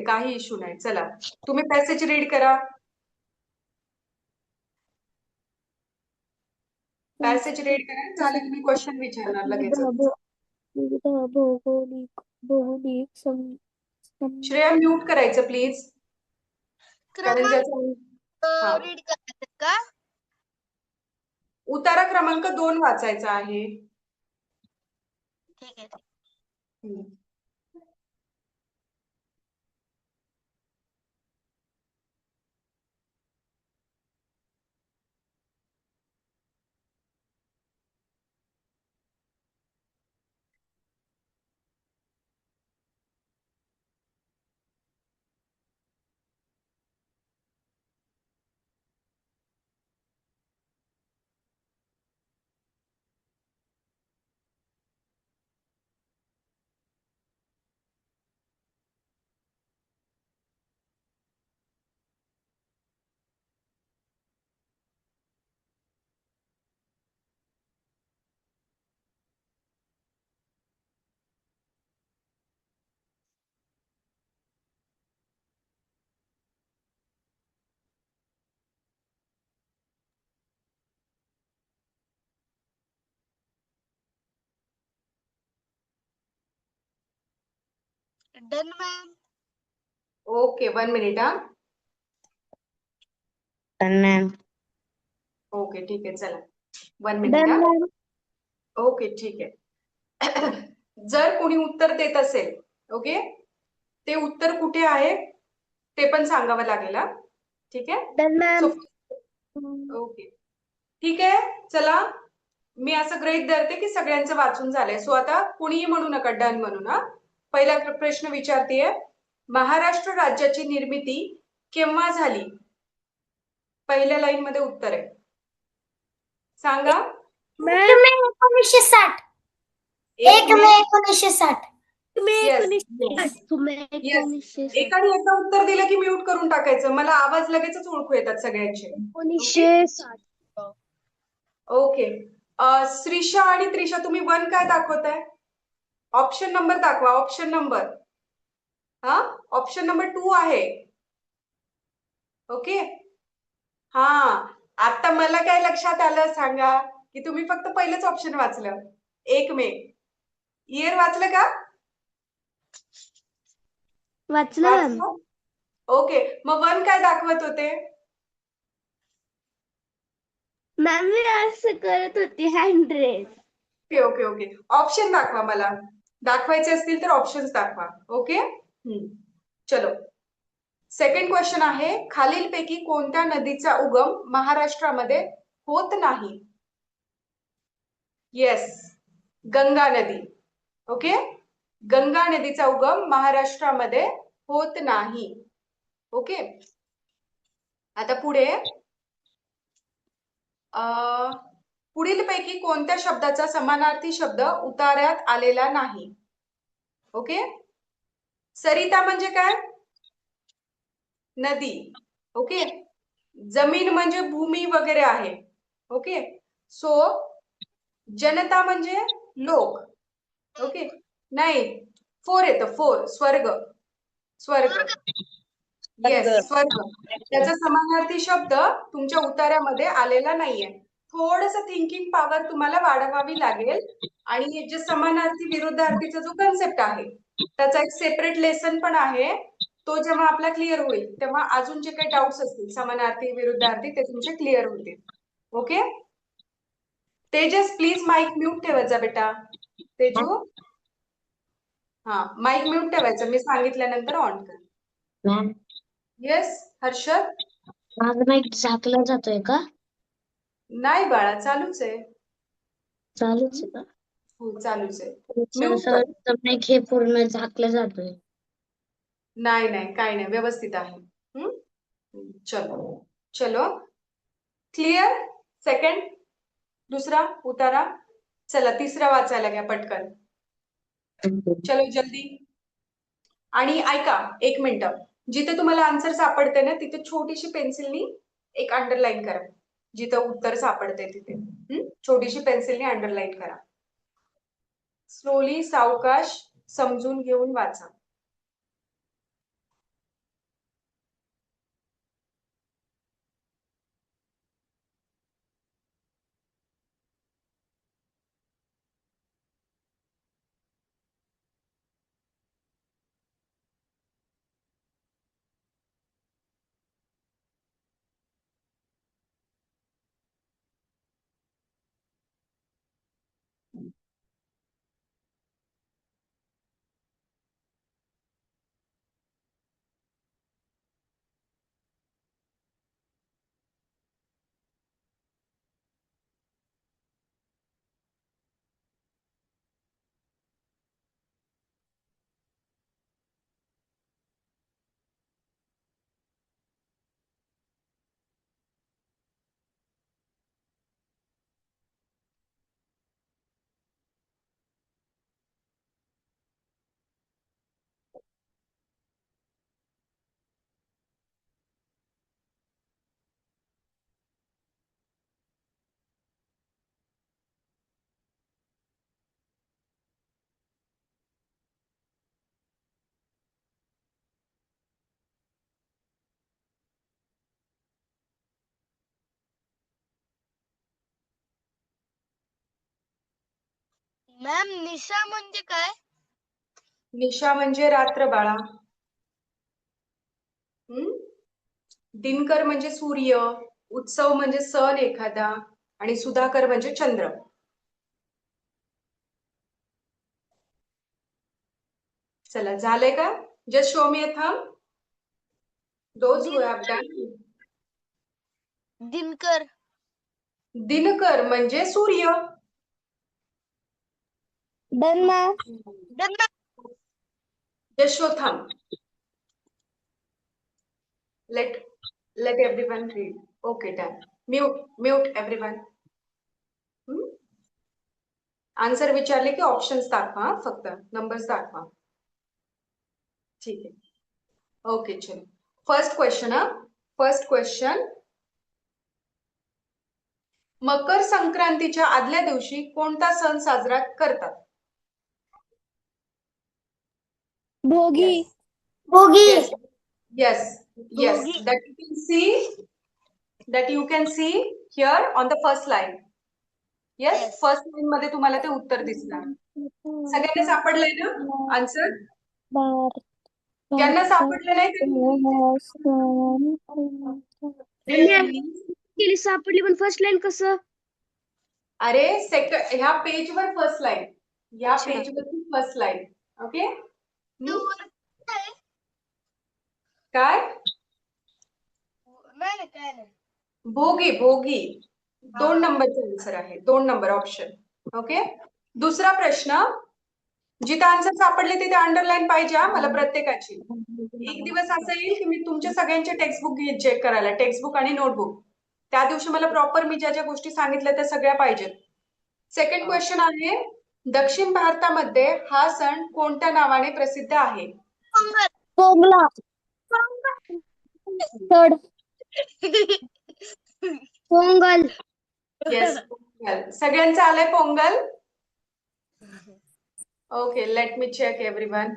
काही इश्यू नाही. चला तुम्ही पॅसेज रीड करा. पॅसेज रीड करा, झालं की मी क्वेश्चन विचारणार लगेचच. श्रेया म्यूट करायचं प्लीज. कारण ज्याचं रीड करायचं का? उतारा क्रमांक 2 वाचायचा आहे. ठीक आहे. Done ma'am. ओके 1 मिनिट हा. Done ma'am. ओके ठीक आहे, चला 1 मिनिट हा. ओके ठीक आहे. जर कोणी उत्तर देत असेल, ओके, ते उत्तर कुठे आहे ते पण सांगावं लागेल हा. ठीक आहे. Done ma'am. ओके ठीक आहे. चला मी असं गृहीत धरते की सगळ्यांचं वाचून झालंय. सो आता कुणीही म्हणू नका डन म्हणून हा. पहिला प्रश्न विचारतेय, महाराष्ट्र राज्याची निर्मिती केव्हा झाली? पहिल्या लाईन मध्ये उत्तर आहे, सांगा. 1960. 1 मे 1960. Yes. एकाने एकदा उत्तर दिलं की म्यूट करून टाकायचं. मला आवाज लगेचच ओळखू येतात सगळ्यांचे. 1960. ओके. श्रीषा आणि त्रिषा, तुम्ही 1 काय दाखवताय? ऑप्शन नंबर दाखवा. ऑप्शन नंबर हा, ऑप्शन नंबर 2 आहे. ओके हा. आता मला काय लक्षात आलं सांगा, की तुम्ही फक्त पहिलंच ऑप्शन वाचलं. 1 मे. इयर वाचलं का? वाचलं. ओके, मग 1 काय दाखवत होते? मॅम मी असं करत होती hand raise. Okay okay okay. Option दाखवा मला. दाखवायचे असतील तर ऑप्शन्स दाखवा. ओके चलो. सेकंड क्वेश्चन आहे, खालीलपैकी कोणत्या नदीचा उगम महाराष्ट्रामध्ये होत नाही? येस, गंगा नदी. ओके, गंगा नदीचा उगम महाराष्ट्रामध्ये होत नाही. ओके, आता पुढे पुढीलपैकी कोणत्या शब्दाचा समानार्थी शब्द उतार्यात आलेला नाही? ओके, सरिता म्हणजे काय? नदी. ओके, जमीन म्हणजे भूमी वगैरे आहे. ओके, सो जनता म्हणजे लोक. ओके, नाही 4 येतं, 4 स्वर्ग. स्वर्ग, येस स्वर्ग. त्याचा समानार्थी शब्द तुमच्या उतार्यामध्ये आलेला नाहीये. थोडस थिंकिंग पॉवर तुम्हाला वाढवावी लागेल. आणि जे समानार्थी विरुद्धार्थीचा जो कन्सेप्ट आहे त्याचा एक सेपरेट लेसन पण आहे. तो जेव्हा आपला क्लिअर होईल तेव्हा अजून जे काही डाऊट्स असतील समानार्थी विरुद्धार्थी ते तुमचे क्लिअर होतील. Okay, Tejas please mic mute ठेवायचा बेटा. तेजू, हा माईक म्यूट ठेवायचं, मी सांगितल्यानंतर ऑन कर. Ma'am, yes Harshad. माझा माईक झाकला जातोय का? नाही बाळा, चालूच आहे. चालूच आहे का? हो चालूच आहे. म्यूट कर. माईक हे पूर्ण झाकला जातोय. नाही नाही, काय नाही, व्यवस्थित आहे. चलो चलो, क्लिअर. सेकंड, दुसरा उतारा. चला तिसरा वाचायला घ्या पटकन. चलो जल्दी. आणि ऐका 1 मिनिट, जिथे तुम्हाला आन्सर सापडते ना तिथे छोटीशी पेन्सिलनी एक अंडरलाईन करा. जिथं उत्तर सापडते तिथे छोटीशी पेन्सिलनी अंडरलाईन करा. स्लोली, सावकाश, समजून घेऊन वाचा. मॅम निशा म्हणजे काय? निशा म्हणजे रात्र बाळा. दिनकर म्हणजे सूर्य, उत्सव म्हणजे सण एखादा आणि सुधाकर म्हणजे चंद्र. चला झालंय का? Just show me a thumb. Those who have done. Dinkar. Dinkar म्हणजे सूर्य. Done ma'am. Done ma'am. Just show thumb. Let everyone read. Okay, done. Mute everyone. Answer विचारले की ऑप्शन्स दाखवा फक्त नंबर्स दाखवा. ठीक आहे. ओके चलो. First question. मकर संक्रांतीच्या आदल्या दिवशी कोणता सण साजरा करतात? भोगी. भोगी. Yes. Bhogi. That you can see here on the first line. Yes, Yes. First line मध्ये तुम्हाला ते उत्तर दिसणार. सगळ्यांना सापडलंय ना आन्सर? ज्यांना सापडलं नाही केली सापडली पण फर्स्ट लाईन कसं? अरे ह्या पेजवर फर्स्ट लाईन. ह्या अच्छा. पेजवरती फर्स्ट लाईन. ओके. काय? नाही काय नाही. भोगी. 2 नंबरचा आन्सर आहे. 2 नंबर ऑप्शन. ओके. दुसरा प्रश्न. जिथे आन्सर सापडले तिथे अंडरलाईन पाहिजे हा मला प्रत्येकाची. एक दिवस असं येईल की मी तुमच्या सगळ्यांचे टेक्स्टबुक चेक करायला, टेक्स्टबुक आणि नोटबुक. त्या दिवशी मला प्रॉपर मी ज्या ज्या गोष्टी सांगितल्या त्या सगळ्या पाहिजेत. सेकंड क्वेश्चन आहे, दक्षिण भारतामध्ये हा सण कोणत्या नावाने प्रसिद्ध आहे? पोंगला. थर्ड. पोंगल. येस, पोंगल. सगळ्यांचं आलंय Pongal? Okay, let me check everyone.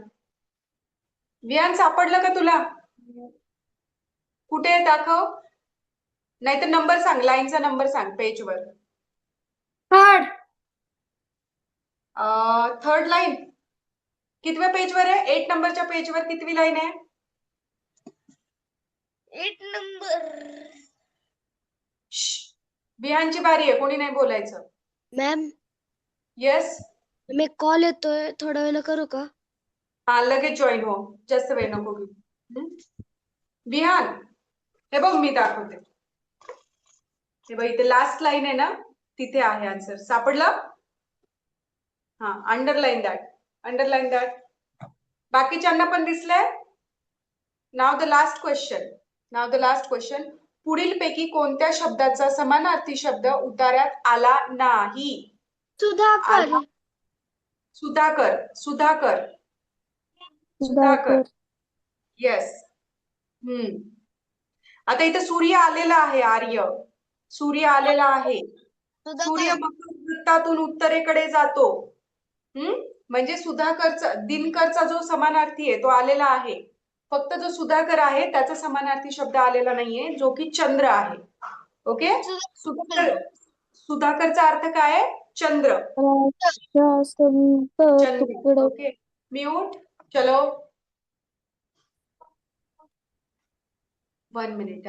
Vihan सापडलं का तुला? कुठे आहे दाखव? नाहीतर नंबर सांग, लाईनचा नंबर सांग पेजवर. Third line. कितव्या पेजवर आहे? 8 नंबरच्या पेजवर कितवी लाईन आहे? 8 नंबर. विहानची बारी आहे, कोणी नाही बोलायचं. Ma'am yes. मी कॉल येतोय, थोड्या वेळ करू का? हा, लगेच जॉईन हो, जास्त वेळ नको घेऊ. विहान, हे बघ मी दाखवते. हे बघ इथे लास्ट लाईन आहे ना, तिथे आहे आन्सर. सापडलं? हा, अंडरलाईन दॅट. बाकीच्यांना पण दिसलंय? Now the last question. पुढीलपैकी कोणत्या शब्दाचा समानार्थी शब्द उतार्यात आला नाही? सुधाकर. सुधाकर. येस. आता इथे सूर्य आलेला आहे. आर्य सूर्य आलेला आहे. सूर्य मकर वृत्तातून उत्तरेकडे जातो. म्हणजे सुधाकरचा, दिनकरचा जो समानार्थी आहे तो आलेला आहे. फक्त जो सुधाकर आहे त्याचा समानार्थी शब्द आलेला नाहीये, जो की चंद्र आहे. ओके. सुधाकरचा अर्थ काय आहे? चंद्र. ओके. म्यूट. चलो 1 मिनिट.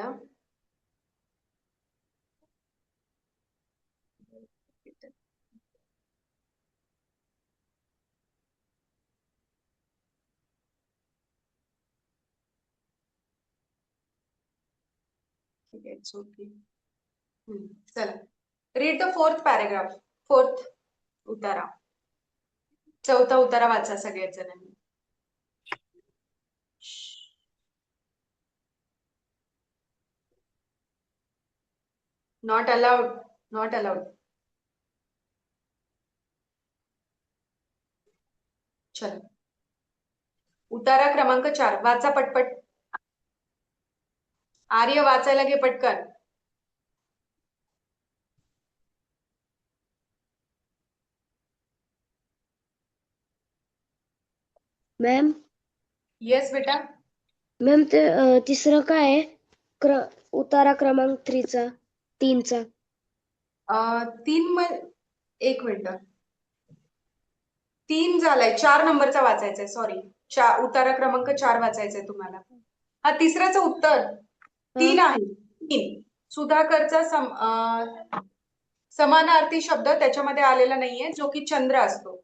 ठीक आहे, इट्स ओके. चला, read the fourth paragraph. Fourth उतारा. चौथा उतारा वाचा सगळ्याच जणांनी. Not allowed. चला, उतारा क्रमांक 4 वाचा पटपट. आर्य वाचायला घे पटकन. मॅम. येस बेटा. मॅम ते तिसरं काय आहे? उतारा क्रमांक 3चा. 3 एक मिनिट. 3 झालाय, 4 नंबरचा वाचायचा आहे, सॉरी. उतारा क्रमांक 4 वाचायचा आहे तुम्हाला. हा तिसऱ्याचं उत्तर 3 आहे. 3. सुधाकरचा समानार्थी शब्द त्याच्यामध्ये आलेला नाहीये, जो की चंद्र असतो.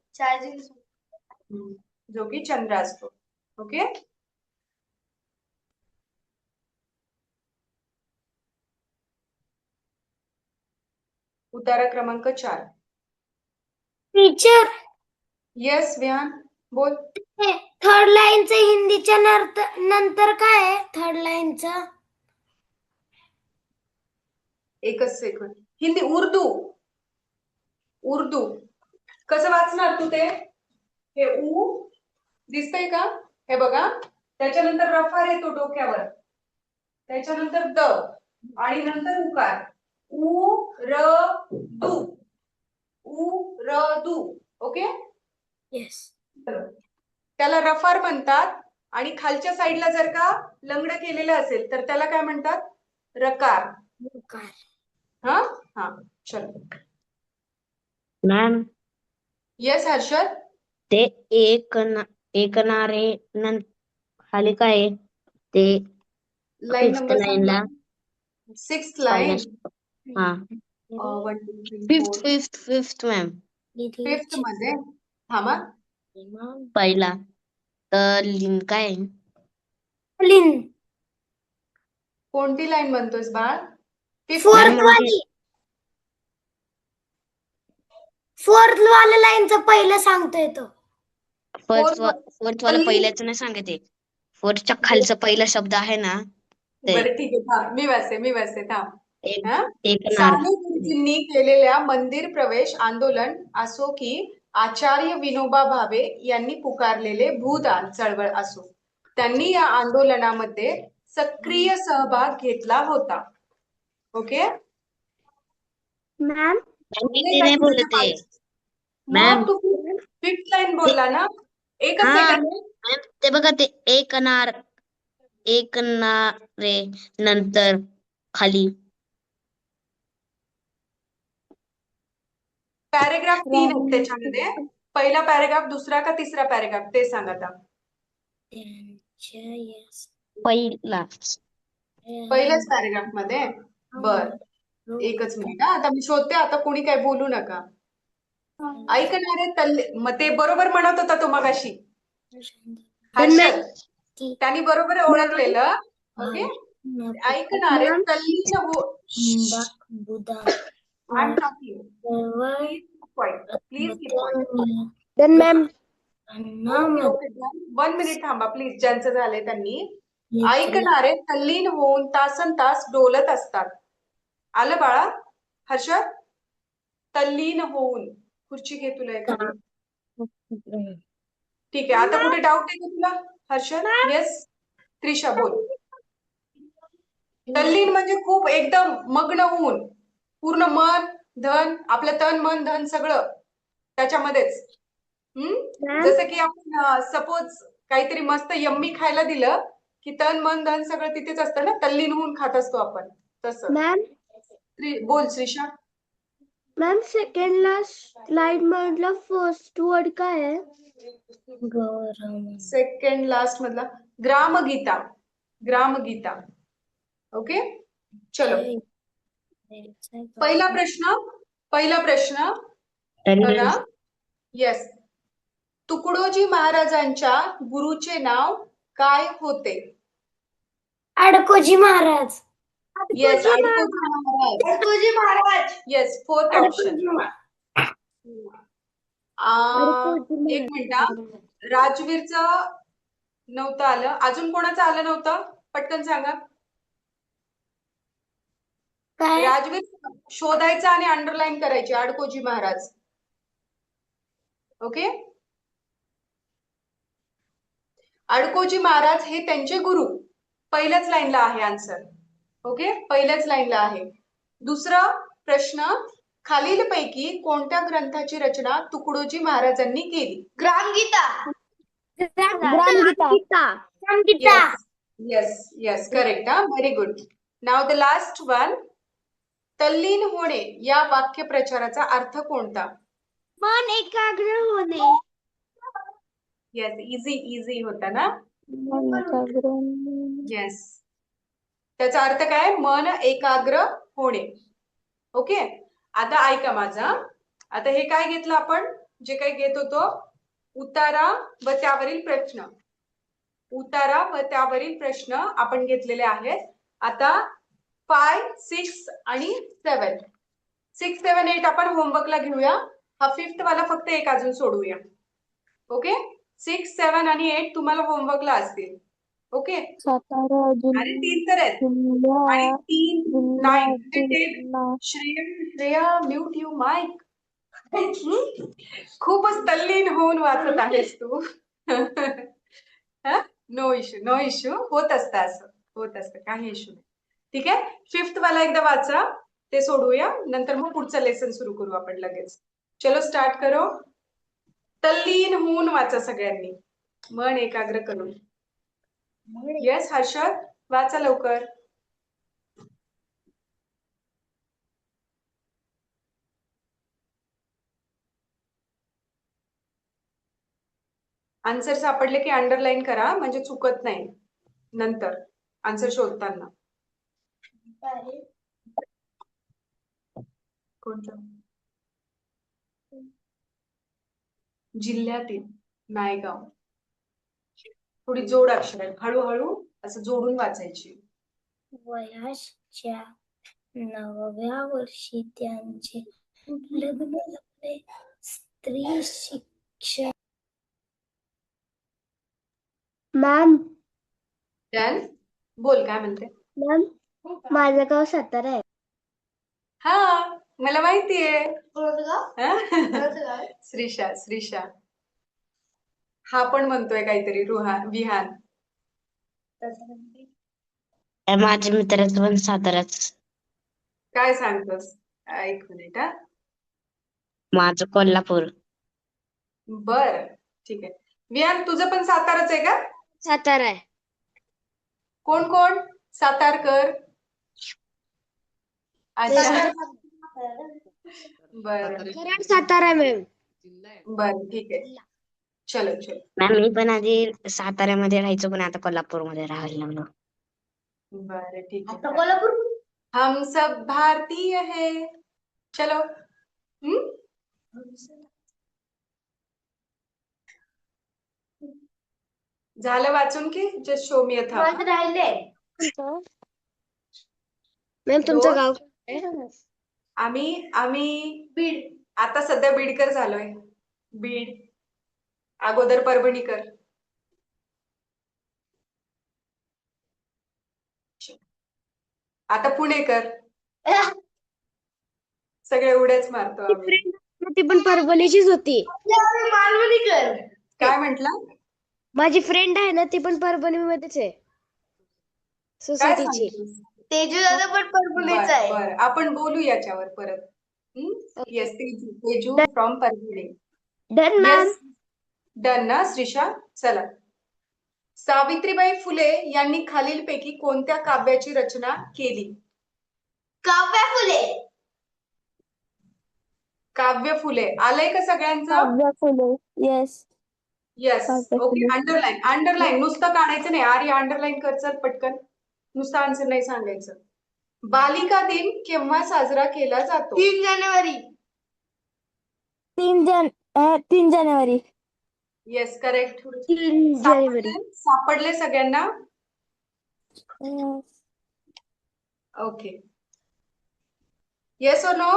जो की चंद्र असतो. ओके. उतारा क्रमांक 4. टीचर येस विहान, बोल. थर्ड लाईनचं हिंदीच्या नंतर काय आहे थर्ड लाईनचं? एकच सेकंद. हिंदी, उर्दू. उर्दू कसं वाचणार तू ते? हे ऊ दिसतंय का? हे बघा, त्याच्यानंतर रफार येतो डोक्यावर, त्याच्यानंतर द आणि नंतर उकार. उ र दू. उ र दू. ओके. येस. त्याला रफार म्हणतात. आणि खालच्या साईडला जर का लंगडं केलेलं असेल तर त्याला काय म्हणतात? रकार. हा हा, चलो. Ma'am yes Harshad. ते एकनारे खाली काय आहे? ते लाईन फिफ्थ नंबर लाईनला 6th लाईन. हा 1 2 3 4 फिफ्थ मॅम 5th मध्ये थांबा. पहिला तर लिन काय आहे? लिन कोणती लाईन म्हणतोस बाळ? 5th फोर्थ म्हणजे- वाली फोर्थ वाल्या लाईनचं पहिलं सांगतोय तो. फोर्थ Fourth वाला वाली- पहिल्याचं नाही सांगते. फोर्थच्या खालचा पहिला शब्द आहे ना ते बरं ठीक आहे, थांब. मी वाचते थांब. हा? एकनार. साने गुरुजींनी केलेल्या मंदिर प्रवेश आंदोलन असो की आचार्य विनोबा भावे यांनी पुकारलेले भूदान चळवळ असो, त्यांनी या आंदोलनामध्ये सक्रिय सहभाग घेतला होता. ओके. मॅम ते नाही बोलत आहे. मॅम. मग तू 5th लाईन बोलला ना. एकच हा सेकंड. मॅम, ते बघा ते एकनारे नंतर खाली पॅरेग्राफ 3 आहेत त्याच्यामध्ये. पहिला पॅरेग्राफ, दुसरा का तिसरा पॅरेग्राफ ते सांग आता. पहिला पहिल्याच पॅरेग्राफ मध्ये. बर, एकच मिनिट हा. आता मी शोधते. आता कोणी काय बोलू नका. ऐकणारे मग ते बरोबर म्हणत होता तो मगाशी. हर्षद, त्यांनी बरोबर ओळखलेलं. ओके. ऐकणारे तल्लीन हो. I'm talking. Please keep quiet. Then ma'am okay. 1 minute थांबा प्लीज. ज्यांचं झालंय त्यांनी. ऐकणारे तल्लीन होऊन तासन तास डोलत असतात. आलं बाळा? हर्षद, तल्लीन होऊन. खुर्ची घे तुला एखादी. ठीक आहे. आता कुठे डाऊट आहे का तुला हर्षद? येस. त्रिशा बोल. तल्लीन म्हणजे खूप एकदम मग्न होऊन, पूर्ण मन धन, आपलं तन मन धन सगळं त्याच्यामध्येच. जसं की आपण सपोज काहीतरी मस्त यम्मी खायला दिलं की तन मन धन सगळं तिथेच असतं ना, तल्लीन होऊन खात असतो आपण तसं. मॅम बोल Shrisha. Ma'am second last line मधला फर्स्ट वर्ड काय आहे? सेकंड लास्ट मधला ग्रामगीता. ग्रामगीता. ओके. चलो. पहिला प्रश्न बघा. येस. तुकडोजी महाराजांच्या गुरुचे नाव काय होते? Adkoji Maharaj. Yes, Adkoji Maharaj. Yes, 4th option. एक मिनिट हा. राजवीरचं नव्हतं आलं. अजून कोणाचं आलं नव्हतं? पटकन सांगा. काय? राजवीर शोधायचं आणि अंडरलाईन करायचे. अडकोजी महाराज. ओके. अडकोजी महाराज हे त्यांचे गुरु. पहिल्याच लाईनला आहे आन्सर. ओके. पहिल्याच लाईनला आहे. दुसरा प्रश्न, खालीलपैकी कोणत्या ग्रंथाची रचना तुकडोजी महाराजांनी केली? Gramgeeta. Yes, correct. Very good. Now the last one. तल्लीन होणे या वाक्यप्रचाराचा अर्थ कोणता? मन एकाग्र होणे. येस, इझी होता ना. येस, त्याचा अर्थ काय? मन एकाग्र होणे. ओके, आता ऐका माझा. आता हे काय घेतलं आपण? जे काही घेत होतो, उतारा व त्यावरील प्रश्न. उतारा व त्यावरील प्रश्न आपण घेतलेले आहेत. आता 5, 6 आणि 7. 6, 7, 8 आपण होमवर्कला घेऊया. हा 5th वाला फक्त एक अजून सोडवूया. ओके, 6, 7 आणि 8 तुम्हाला होमवर्कला असतील. ओके, सातारा अरे 3 तर आहेत आणि 3, 9. Shreya mute you mic. खूपच तल्लीन होऊन वाचत आहेस तू. नो इश्यू, होत असतं असं, होत असतं, काही इश्यू नाही. ठीक आहे, 5th वाला एकदा वाचा, ते सोडवूया, नंतर मग पुढचं लेसन सुरू करू आपण लगेच. चलो स्टार्ट करो. तल्लीन होऊन वाचा सगळ्यांनी, मन एकाग्र करून. येस हर्षद, वाचा लवकर. आन्सर सापडले की अंडरलाईन करा, म्हणजे चुकत नाही नंतर आन्सर शोधताना. कोणतं? जिल्ह्यातील नायगाव. थोडी जोड अक्षर आहे, हळूहळू असं जोडून वाचायची. वयाच्या 9व्या वर्षी त्यांचे लग्न झाले. स्त्री शिक्षण. मॅम डन, बोल काय म्हणते. मॅम माझं गाव सातारा आहे. हा मला माहितीये. श्रीशा. हा पण म्हणतोय काहीतरी, विहान. माझ्या मित्राचं पण साताराच. काय सांगतोस? एक मिनिट हा. माझं कोल्हापूर. बर, ठीक आहे. विहान तुझं पण साताराच आहे का? सातारा आहे. कोण कोण सातारकर? अच्छा, बर कराड सातारा मॅम. बर, ठीक आहे. चलो. मॅम मी पण आधी साताऱ्यामध्ये राहायचो, पण आता कोल्हापूरमध्ये राहायला लागलो. बर, ठीक आहे. हम सब भारतीय है. चलो. झालं वाचून की जस्ट शो मी था? राहिले मॅम तुमचं गाव आम्ही बीड. आता सध्या बीडकर झालोय. बीड, अगोदर परभणीकर. आता पुणेकर. सगळे उड्याच मारतो आम्ही. ती पण परभणीचीच होती. काय म्हंटल? माझी फ्रेंड आहे ना, ती पण परभणी मध्येच आहे, काय सोसायटीची. सांगतोस? तेजू दादा पण परभणीचा आहे. बर, आपण बोलू याच्यावर परत. Yes, Teju from Parbhani. Done ma'am. Yes, done ना श्रीशा? चला. सावित्रीबाई फुले यांनी खालीलपैकी कोणत्या काव्याची रचना केली? काव्य फुले. आलंय का सगळ्यांचं? येस. येस, काव्य ओके. फुले. अंडरलाईन नुसतं काढायचं नाही. आर्य अंडरलाईन कर चल पटकन. नुसतं आन्सर नाही सांगायचं. बालिका दिन केव्हा साजरा केला जातो? 3 जानेवारी. 3 जानेवारी. Yes, correct. 3 जानेवारी. सापडले सगळ्यांना? ओके. येस और नो?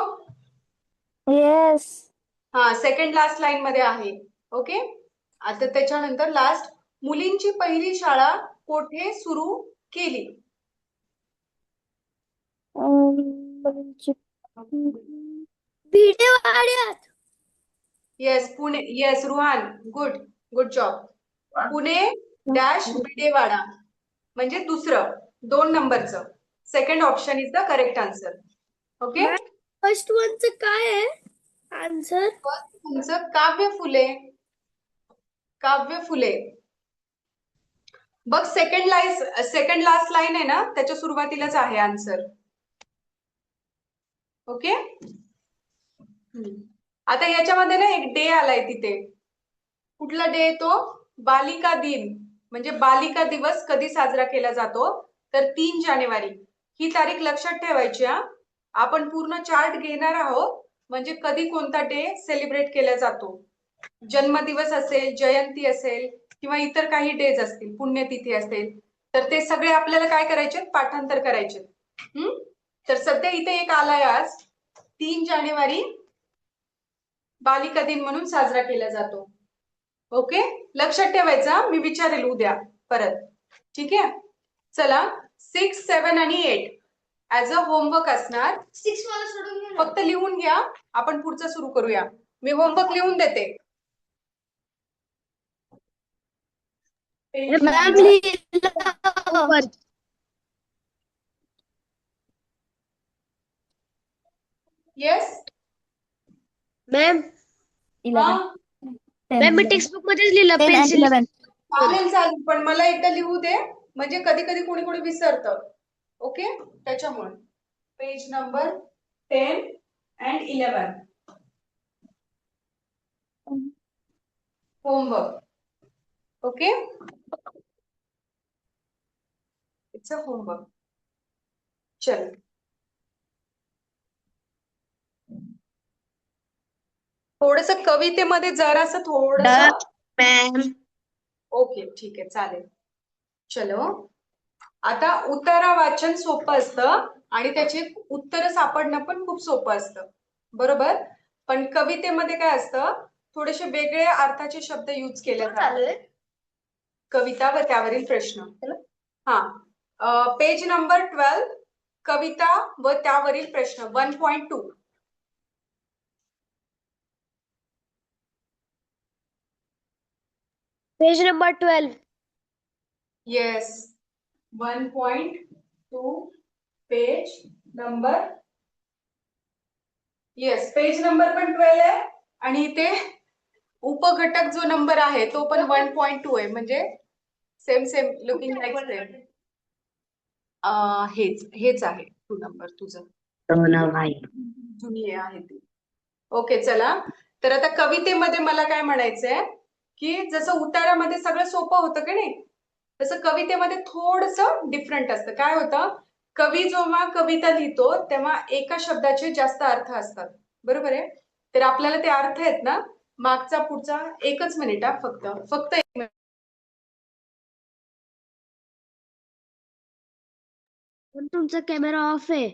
येस. हा, सेकंड लास्ट लाईन मध्ये आहे. ओके, आता त्याच्यानंतर लास्ट. मुलींची पहिली शाळा कोठे सुरू केली? भिडेवाड्यात. Yes, Pune. Yes Ruhan, good job. Pune dash Bhidewada, म्हणजे दुसरं 2 नंबरचं. Second option is the correct answer. Okay, first वनचं काय आहे आन्सर? तुमचं काव्य फुले. बघ, सेकंड लास्ट लाईन आहे ना, त्याच्या सुरुवातीलाच आहे आन्सर. ओके, आता याच्यामध्ये ना एक डे आलाय तिथे. कुठला डे तो? बालिका दिन म्हणजे बालिका दिवस कधी साजरा केला जातो, तर 3 जानेवारी ही तारीख लक्षात ठेवायची हा. आपण पूर्ण चार्ट घेणार आहोत म्हणजे कधी कोणता डे सेलिब्रेट केला जातो. जन्मदिवस असेल, जयंती असेल किंवा इतर काही डेज असतील, पुण्यतिथी असेल, तर ते सगळे आपल्याला काय करायचे, पाठांतर करायचे. तर सध्या इथे एक आलाय आज 3 जानेवारी बालिका दिन म्हणून साजरा केला जातो. ओके, लक्षात ठेवायचा, मी विचारेल उद्या परत. ठीक आहे, चला 6, 7 आणि 8 ऍज अ होमवर्क असणार. 6 मला सोडून घे ना. फक्त लिहून घ्या, आपण पुढचं सुरू करूया. मी होमवर्क लिहून देते. पेज मॅम नंबर लिहिलं. येस मॅम हा मॅम मी टेक्स्ट बुक मध्येच लिहिलं पेन्सिल. चालेल चालेल, पण मला एकदा लिहू दे, म्हणजे कधी कधी कोणी कोणी विसरतं. ओके, त्याच्यामुळे page number 10 and 11 homework. Okay, it's a homework. चल, थोडस कवितेमध्ये जरासं थोडस. मॅम ओके ठीक आहे, चालेल. चलो, आता उतारा वाचन सोपं असतं आणि त्याची उत्तर सापडणं पण खूप सोपं असतं, बरोबर. पण कवितेमध्ये काय असतं, थोडेसे वेगळ्या अर्थाचे शब्द यूज केले जातात. कविता व त्यावरील प्रश्न. हा, पेज नंबर 12 कविता व त्यावरील प्रश्न 1.2. Page number 12. Yes, 1.2 page number. Yes, page number पण 12 आहे आणि इथे उपघटक जो नंबर आहे तो पण 1.2 आहे, म्हणजे same same looking like same. हेच आहे 2 नंबर तुझं, भाई जुनी आहे ती. ओके, चला. तर आता कवितेमध्ये मला काय म्हणायचंय, की जसं उतारामध्ये सगळं सोपं होतं की नाही, तसं कवितेमध्ये थोडंसं डिफरंट असतं. काय होतं, कवी जेव्हा कविता लिहितो तेव्हा एका शब्दाचे जास्त अर्थ असतात, बरोबर आहे. तर आपल्याला ते अर्थ आहेत ना, मागचा पुढचा. एकच मिनिट हा, फक्त 1 मिनिट. पण तुमचा कॅमेरा ऑफ आहे.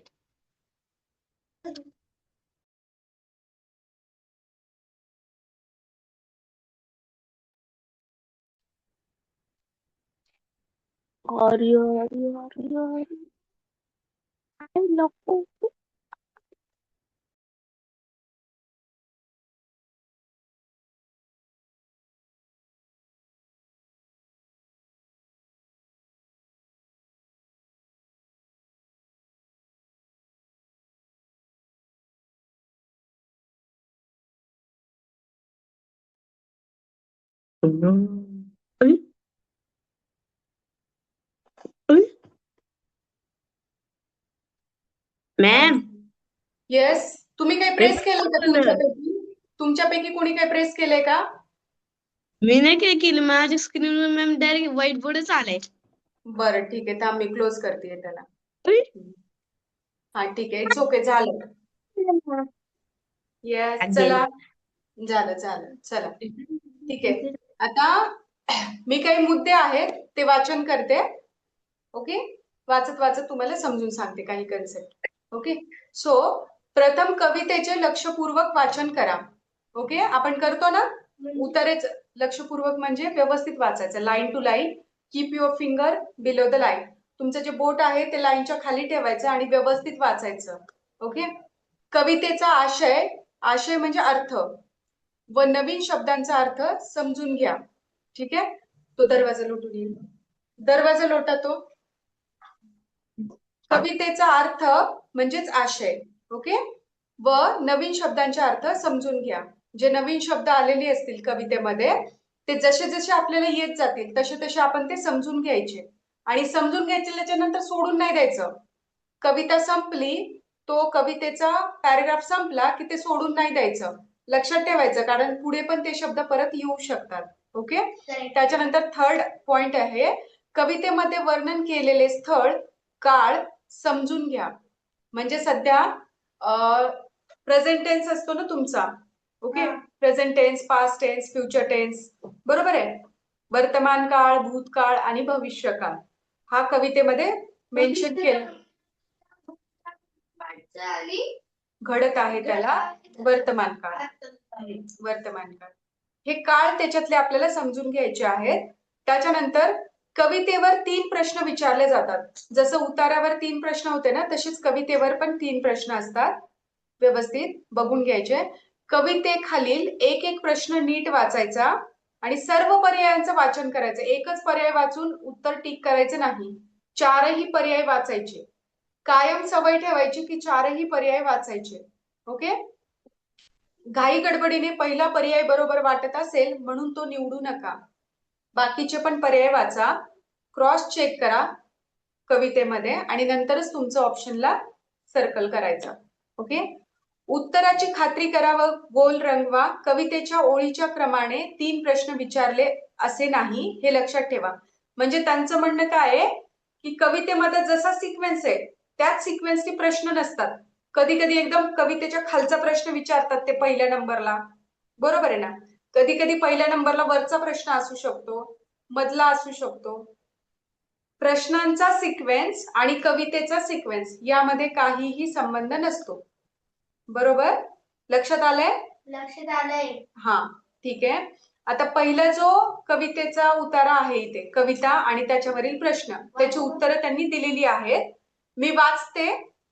मॅम येस, तुम्ही काही प्रेस केलं का तुमच्यापैकी कोणी काही प्रेस केलंय का? मी नाही काय केलं, माझ्या स्क्रीनवर मॅम डायरेक्ट व्हाईट बोर्डच आलाय. बरं ठीक आहे, थांब मी क्लोज करते त्याला. हा ठीक आहे, इट्स ओके, झालं. येस, चला, झालं, चला. ठीक आहे, आता मी काही मुद्दे आहेत ते वाचन करते. ओके, वाचत वाचत तुम्हाला समजून सांगते काही कन्सेप्ट. ओके, सो प्रथम कवितेचे लक्षपूर्वक वाचन करा. ओके, आपण करतो ना उतारेच लक्षपूर्वक, म्हणजे व्यवस्थित वाचायचं, line to line. Keep your finger below the line. तुमचं जे बोट आहे ते लाईनच्या खाली ठेवायचं आणि व्यवस्थित वाचायचं. ओके, कवितेचा आशय म्हणजे अर्थ व नवीन शब्दांचा अर्थ समजून घ्या. ठीक आहे, तो दरवाजा लोटून येईल, दरवाजा लोटा तो. कवितेचा अर्थ म्हणजेच आशय. ओके, व नवीन शब्दांचे अर्थ समजून घ्या. जे नवीन शब्द आलेले असतील कवितेमध्ये ते जसे जसे आपल्याला येत जातील तसे तसे आपण ते समजून घ्यायचे, आणि समजून घ्यायच्या नंतर सोडून नाही द्यायचं. कविता संपली, तो कवितेचा पॅराग्राफ संपला की ते सोडून नाही द्यायचं. लक्षात ठेवायचं, कारण पुढे पण ते शब्द परत येऊ शकतात. ओके. त्याच्यानंतर थर्ड पॉइंट आहे, कवितेमध्ये वर्णन केलेले स्थळ, काळ समजून घ्या. म्हणजे सध्या प्रेझेंट टेन्स असतो ना तुमचा, okay. Present tense, past tense, future tense, बरोबर आहे. वर्तमान काळ, भूतकाळ आणि भविष्यकाळ हा कवितेमध्ये मेन्शन केलं घडत आहे, त्याला वर्तमान काळ. वर्तमान काळ हे काळ त्याच्यातले आपल्याला समजून घ्यायचे आहेत. त्याच्यानंतर कवितेवर 3 प्रश्न विचारले जातात. जसं उतारावर 3 प्रश्न होते ना, तसेच कवितेवर पण 3 प्रश्न असतात. व्यवस्थित बघून घ्यायचे. कवितेखालील एक एक प्रश्न नीट वाचायचा आणि सर्व पर्यायांचं वाचन करायचं. एकच पर्याय वाचून उत्तर टिक करायचं नाही, 4ही पर्याय वाचायचे. कायम सवय ठेवायची की 4ही पर्याय वाचायचे. ओके. घाई गडबडीने पहिला पर्याय बरोबर वाटत असेल म्हणून तो निवडू नका. बाकीचे पण पर्याय वाचा, क्रॉस चेक करा कवितेमध्ये आणि नंतरच तुमचं ऑप्शनला सर्कल करायचं. ओके. उत्तराची खात्री करा व गोल रंगवा. कवितेच्या ओळीच्या क्रमाने 3 प्रश्न विचारले असे नाही, हे लक्षात ठेवा. म्हणजे त्यांचं म्हणणं काय आहे की कवितेमध्ये जसा सिक्वेन्स आहे त्याच सिक्वेन्सचे प्रश्न नसतात. कधी कधी एकदम कवितेच्या खालचा प्रश्न विचारतात ते पहिल्या नंबरला, बरोबर आहे ना. कधी कधी पहिल्या नंबरला वरचा प्रश्न असू शकतो, मधला असू शकतो. प्रश्नांचा सिक्वेन्स आणि कवितेचा सिक्वेन्स यामध्ये काहीही संबंध नसतो. बरोबर, लक्षात आलंय? लक्षात आलंय. हा, ठीक आहे. आता पहिला जो कवितेचा उतारा आहे इथे, कविता आणि त्याच्यावरील प्रश्न, त्याची उत्तरं त्यांनी दिलेली आहेत. मी वाचते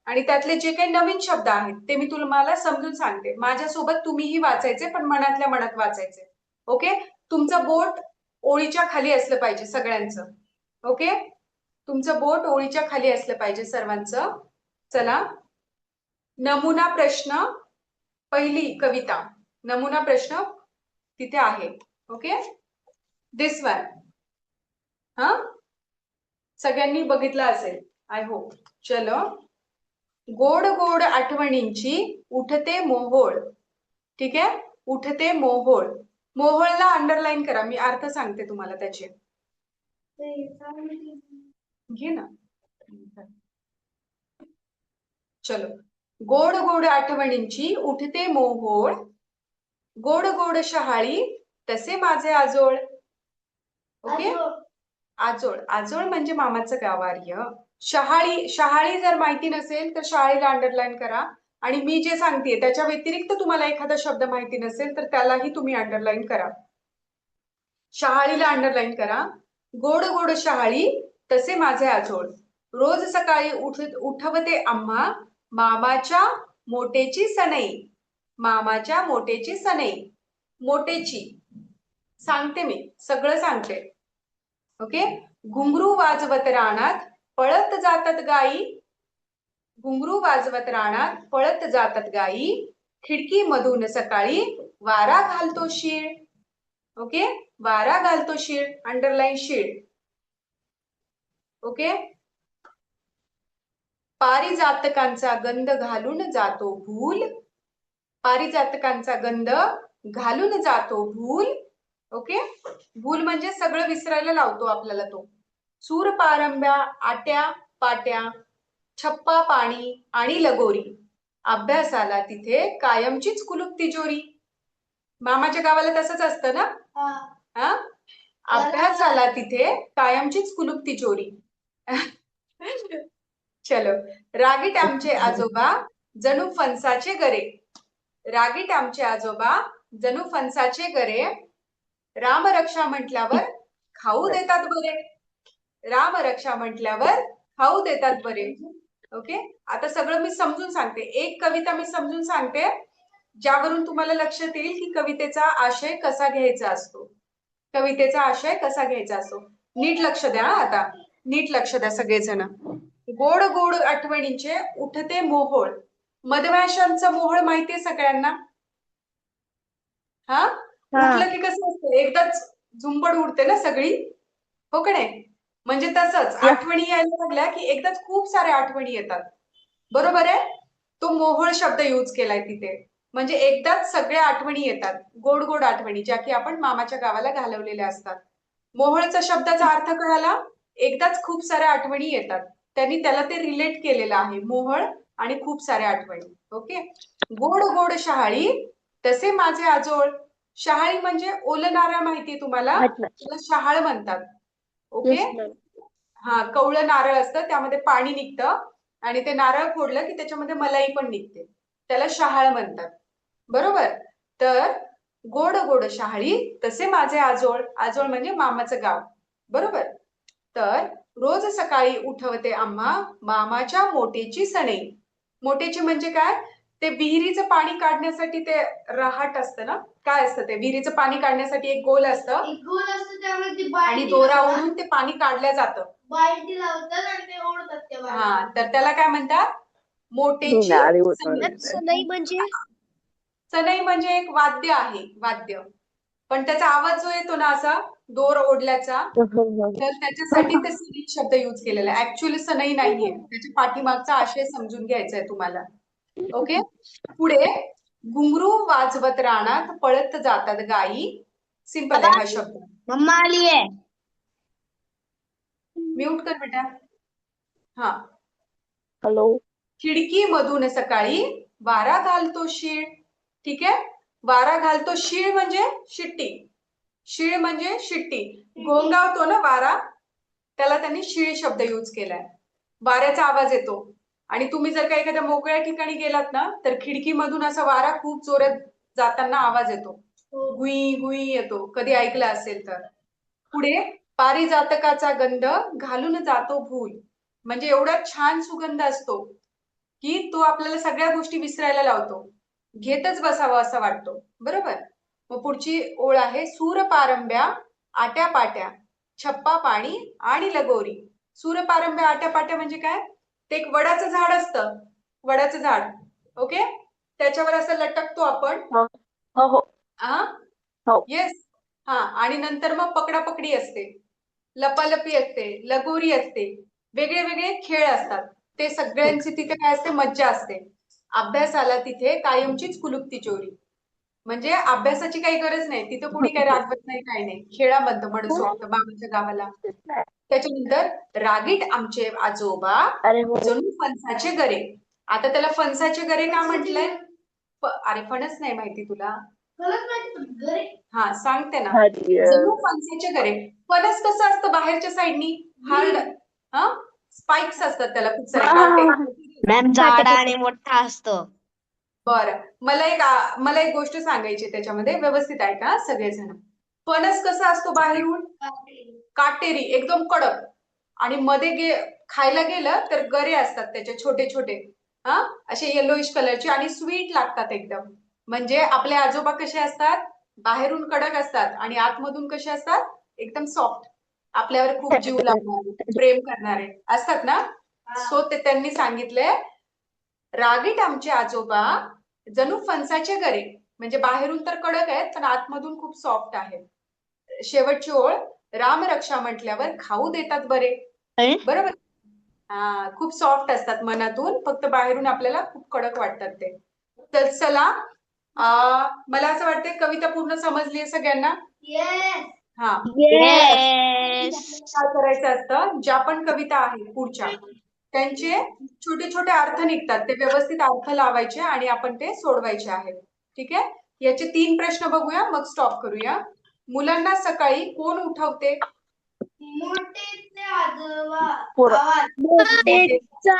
आणि त्यातले जे काही नवीन शब्द आहेत ते मी तुम्हाला समजून सांगते. माझ्यासोबत तुम्हीही वाचायचे, पण मनातल्या मनात वाचायचे. ओके. तुमचं बोट ओळीच्या खाली असलं पाहिजे सगळ्यांचं. ओके. तुमचं बोट ओळीच्या खाली असलं पाहिजे सर्वांचं. चला, नमुना प्रश्न, पहिली कविता, नमुना प्रश्न तिथे आहे. ओके. दिस वन. हा, सगळ्यांनी बघितलं असेल, आय होप. चलो. गोड गोड आठवणींची उठते मोहोळ. ठीक आहे, उठते मोहोळ. मोहोळला अंडरलाईन करा, मी अर्थ सांगते तुम्हाला त्याचे. घे ना. चलो. गोड गोड आठवणींची उठते मोहोळ, गोड गोड शहाळी तसे माझे आजोळ. ओके. आजोळ, आजोळ म्हणजे मामाचं गावार्य. शहाळी, शहाळी जर माहिती नसेल तर शहाळीला अंडरलाईन करा. आणि मी जे सांगते त्याच्या व्यतिरिक्त तुम्हाला एखादा शब्द माहिती नसेल तर त्यालाही तुम्ही अंडरलाईन करा. शहाळीला अंडरलाईन करा. गोड गोड शहाळी तसे माझे आजोळ, रोज सकाळी उठवते आम्हा मामाच्या मोटेची सनई. मामाच्या मोटेची सनई. मोटेची सांगते मी, सगळं सांगते. ओके. घुंगरू वाजवत रानात पळत जातात गाई. घुंगरू वाजवत रानात पळत जातात गाई, खिडकी मधून सकाळी वारा घालतो शीळ. ओके. वारा घालतो शीळ, अंडरलाईन शीळ. ओके. पारिजातकांचा गंध घालून जातो भूल. पारिजातकांचा गंध घालून जातो भूल. ओके. भूल म्हणजे सगळं विसरायला लावतो आपल्याला तो. सूर पारंब्या आट्या पाट्या, छप्पा पाणी आणि लगोरी, अभ्यासाला तिथे कायमचीच कुलूप तिजोरी. मामाच्या गावाला तसंच असतं ना. हा, अभ्यासाला तिथे कायमचीच कुलूप तिजोरी. चलो. रागीट आमचे आजोबा जणू फणसाचे गरे. रागीट आमचे आजोबा जणू फणसाचे गरे, रामरक्षा म्हटल्यावर खाऊ देतात बरे. रामरक्षा म्हटल्यावर खाऊ देतात बरे. ओके. आता सगळं मी समजून सांगते, एक कविता मी समजून सांगते ज्यावरून तुम्हाला लक्षात येईल की कवितेचा आशय कसा घ्यायचा असतो. कवितेचा आशय कसा घ्यायचा असतो. नीट लक्ष द्या. आता नीट लक्ष द्या सगळेजण. गोड गोड आठवणींचे उठते मोहोळ. मधमाशांचं मोहोळ माहितीये सगळ्यांना. हा, उठलं की कसं असतं, एकदाच झुंबड उडते ना सगळी, हो का नाही. म्हणजे तसंच आठवणी यायला लागल्या की एकदाच खूप साऱ्या आठवणी येतात. बरोबर आहे. तो मोहोळ शब्द यूज केलाय तिथे. म्हणजे एकदाच सगळ्या आठवणी येतात, गोड गोड आठवणी, ज्या की आपण मामाच्या गावाला घालवलेल्या असतात. मोहोळचा शब्दाचा अर्थ कळाला? एकदाच खूप साऱ्या आठवणी येतात. त्यांनी त्याला ते रिलेट केलेलं आहे, मोहोळ आणि खूप साऱ्या आठवणी. ओके. गोड गोड शहाळी तसे माझे आजोळ. शहाळी म्हणजे ओलं नारळ माहितीये तुम्हाला, त्याला शहाळ म्हणतात. ओके. Yes ma'am. हा, कवळं नारळ असतं, त्यामध्ये पाणी निघतं आणि ते नारळ फोडलं की त्याच्यामध्ये मलाई पण निघते, त्याला शहाळ म्हणतात. बरोबर. तर गोड गोड शहाळी तसे माझे आजोळ. आजोळ म्हणजे मामाचं गाव. बरोबर. तर रोज सकाळी उठवते आम्हा मामाच्या मोटेची सणई. मोटेची म्हणजे काय? ते विहिरीचं पाणी काढण्यासाठी ते रहाट असतं ना, काय असतं ते विहिरीचं पाणी काढण्यासाठी एक गोल असतं एक गोल असतो त्यामध्ये आणि दोरा ओढून ते पाणी काढलं जातं. बालदी लावतात आणि ते ओढतात त्या हा, बालदीत. तर त्याला काय म्हणतात? मोटेची सनई. सनई म्हणजे सनई म्हणजे एक वाद्य आहे, वाद्य. पण त्याचा आवाज जो येतो ना असा दोर ओढल्याचा, तर त्याच्यासाठी ते सनई शब्द यूज केलेला आहे. ऍक्च्युअली सनई नाहीये, त्याच्या पाठीमागचा आशय समजून घ्यायचा आहे तुम्हाला. ओके. पुढे घुंगरू वाजवत रानात पळत जातात गायी. सिंपल आहे हा शब्द. मम्मा आली आहे. म्यूट कर बेटा. हा. हॅलो. खिडकी मधून सकाळी वारा घालतो शीळ. ठीक आहे. वारा घालतो शीळ म्हणजे शिट्टी. शीळ म्हणजे शिट्टी. घोंगावतो ना वारा, त्याला त्यांनी शीळ शब्द यूज केलाय. वाऱ्याचा आवाज येतो आणि तुम्ही जर का एखाद्या मोकळ्या ठिकाणी गेलात ना, तर खिडकीमधून असा वारा खूप जोरात जाताना आवाज येतो, गुई गुई येतो. कधी ऐकलं असेल तर. पुढे पारिजातकाचा गंध घालून जातो भूल. म्हणजे एवढा छान सुगंध असतो की तो आपल्याला सगळ्या गोष्टी विसरायला लावतो, घेतच बसावं असं वाटतो. बरोबर. मग पुढची ओळ आहे, सूरपारंब्या आट्यापाट्या छप्पा पाणी आणि लगोरी. सूरपारंब्या आट्यापाट्या म्हणजे काय? ते एक वडाचं झाड असतं, वडाचं झाड. ओके. त्याच्यावर असं लटकतो आपण. हो हो. हो. येस. हा, आणि नंतर मग पकडापकडी असते, लपालपी असते, लगोरी असते, वेगळे वेगळे खेळ असतात. ते सगळ्यांची तिथे काय असते? मज्जा असते. अभ्यासाला तिथे कायमचीच कुलूप तिजोरी. म्हणजे अभ्यासाची काही गरज नाही तिथं, कोणी काही रागवत नाही, काही नाही. खेळाबद्द मनसोक्त बाबाच्या गावाला. त्याच्यानंतर रागीट आमचे आजोबा अरे हो. जणू फणसाचे गरे. आता त्याला फणसाचे गरे का म्हटलंय? अरे फणस नाही माहिती तुला? खरंच माहिती पण गरे. हा, सांगते ना. हरी जणू फणसाचे गरे. फणस कसं असतं बाहेरच्या साईडनी हार्ड, हा, स्पाइक्स असतात त्याला खूप सारे काटे. मॅम जाडा आणि मोठा असतो. बरं. मला एक गोष्ट सांगायची त्याच्यामध्ये, व्यवस्थित ऐका हा सगळेजण. फणस कसा असतो बाहेरून? काटेरी, एकदम कडक. आणि मध्ये खायला गेलं तर गरे असतात त्याचे छोटे छोटे, हा, असे येलोइश कलरचे आणि स्वीट लागतात एकदम. म्हणजे आपले आजोबा कसे असतात? बाहेरून कडक असतात आणि आतमधून कसे असतात? एकदम सॉफ्ट. आपल्यावर खूप जीव लावणारे, प्रेम करणारे असतात ना. सो ते त्यांनी सांगितलंय, रागीट आमचे आजोबा जणू फणसाचे गरे. म्हणजे बाहेरून तर कडक आहेत पण आतमधून खूप सॉफ्ट आहेत. शेवटची ओळ, राम रक्षा म्हटल्यावर खाऊ देतात बरे. अरे? बरोबर. हा, खूप सॉफ्ट असतात मनातून, फक्त बाहेरून आपल्याला खूप कडक वाटतात ते. तर चला, मला असं वाटतंय कविता पूर्ण समजली आहे सगळ्यांना. येस. हा. येस. काय करायचं असतं, ज्या पण कविता आहेत पुढच्या, त्यांचे छोटे छोटे अर्थ निघतात, ते व्यवस्थित अर्थ लावायचे आणि आपण ते सोडवायचे आहेत. ठीक आहे. याचे 3 प्रश्न बघूया, मग स्टॉप करूया. मुलांना सकाळी कोण उठवते? मोठेचे आजोबा. पोरं. आवाज. मोठेचा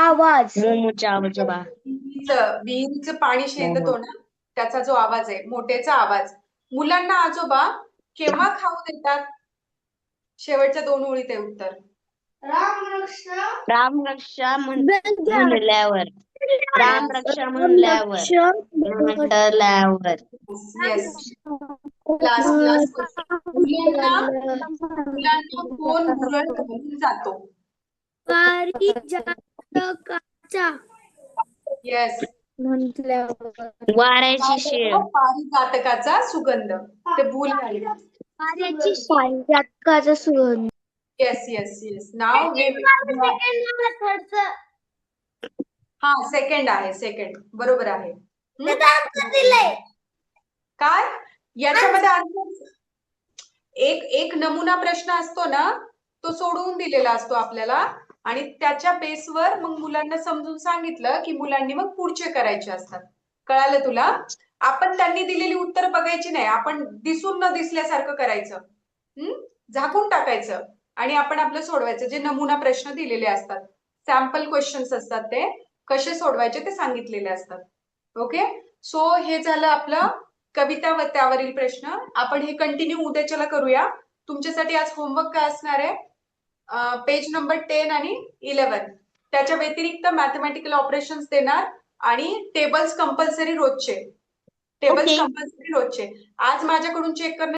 आवाज. मोमूच्या आजोबा. विहिरीचं पाणी शेंदतो ना, त्याचा जो आवाज आहे, मोठेचा आवाज. मुलांना आजोबा केव्हा खाऊ देतात? शेवटच्या 2 ओळीत आहे उत्तर. राम रक्षा. राम रक्षा म्हणल्यावर. राम रक्षा म्हणल्यावर. म्हटल्यावर. येस. लास्ट मुलांना कोण भुरळ घालून जातो? पारिजातकाचा येस. म्हटल्यावर वाऱ्याची शेळ. पारिजातकाचा सुगंध. ते भूल झाली. पारिजातकाचा सुगंध. Yes yes yes. नाव हा, सेकंड आहे, सेकंड बरोबर आहे. काय याच्यामध्ये आन्सर एक नमुना प्रश्न असतो ना, तो सोडवून दिलेला असतो आपल्याला आणि त्याच्या बेसवर मग मुलांना समजून सांगितलं की मुलांनी मग पुढचे करायचे असतात. कळालं तुला? आपण त्यांनी दिलेली उत्तर बघायची नाही, आपण दिसून न दिसल्यासारखं करायचं. झाकून टाकायचं आणि आपण आपलं सोडवायचं. जे नमुना प्रश्न दिलेले असतात, सॅम्पल क्वेश्चन्स असतात, ते कसे सोडवायचे ते सांगितलेले असतात. ओके, सो हे झालं आपलं कविता व त्यावरील प्रश्न. आपण हे कंटिन्यू उद्याच्याला करूया. तुमच्यासाठी आज होमवर्क काय असणार आहे? पेज नंबर 10 आणि 11. त्याच्या व्यतिरिक्त मॅथमॅटिकल ऑपरेशन्स देणार आणि टेबल्स कंपल्सरी रोजचे. Okay. आज माझ्याकडून चेक करणे